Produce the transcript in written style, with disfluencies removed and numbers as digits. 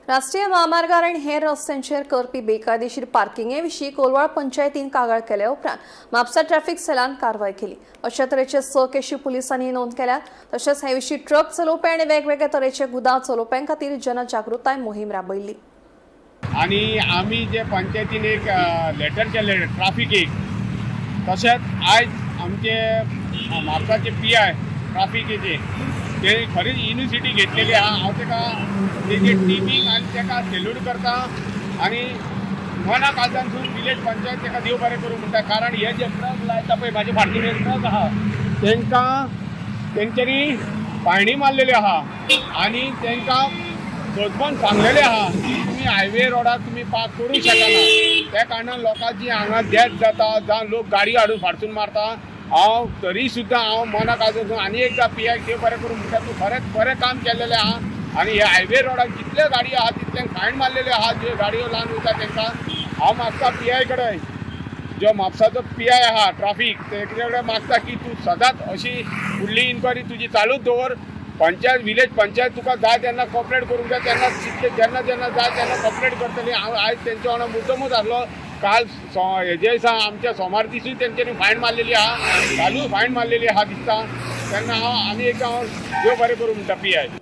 राष्ट्रीय महामार्गार आनी हेर रस्त्यांचेर करपी बेकायदेशीर पार्किंगे विशीं कोलवाळ पंचायतीन कागाळ केल्या उपरांत म्हापसा ट्रॅफिक सेलान कारवाय केली। अशा तरेचे 6 केशी पुलिसांनी नोंद केल्या। तशेंच हे विशीं ट्रक चलोवपी आनी वेगवेगळ्या तरेचे गुदांव चलोवप्यां खातीर जनजागृताय मोहीम राबयल्ली। आणि आम्ही जे पंचायतीन एक लेटर केले ट्राफिकेक, तशेंच आयज आमचे म्हापसाचे PI ट्राफिकेचे ते खरीच युनिव्हर्सिटी घेतलेली आहा। हांव तेका तेजे टिमीक आनी तेका सेल्यूट करता आनी मना काळजांसून विलेज पंचायत तेका देव बरें करूं म्हणटा। कारण हे जे ट्रक लायता पळय म्हाजे फाटल्यान हे ट्रक आहा तेंकां तेंच्यांनी फायनी मारलेली आहा आनी तेंकां सोदपण सांगलेलें आहा की तुम्ही हायवे रोडार तुम्ही पार्क करूंक शकना। त्या कारणान लोकांची हांगा डेथ जाता जावं लोक गाडी हाडून फाडसून मारता। हांव तरी सुद्दां हांव मनाक आजून आनी एकदां PI देव बरें करूं म्हणटा, तूं खरेंच बरें काम केल्लेलें आहा आनी हे हायवे रोडार जितल्यो गाडयो आहा तितल्यांक फायन मारलेल्यो आहा। ज्यो गाडयो ल्हान वयता तेंकां हांव मागता PI कडेन, जो म्हापसाचो PI आहा ट्राफीक तेजे कडेन मागता की तूं सदांच अशी फुडली इन्क्वायरी तुजी चालूच दवर। पंचायत विलेज पंचायत तुका जाय तेन्ना कॉपरेट करूंक जाय तेन्ना जेन्ना जेन्ना जाय तेन्ना कॉपरेट करतली। हांव आयज तेंच्या वांगडा मुद्दमूच आसलो। काल हेजे दिसा आमच्या सोमार दिसूय तेंच्यांनी फायन मारलेली आहा, कालूय फायन मारलेली आहा दिसता। तेन्ना हांव आनी एक देव बरें करूं म्हणटा PI।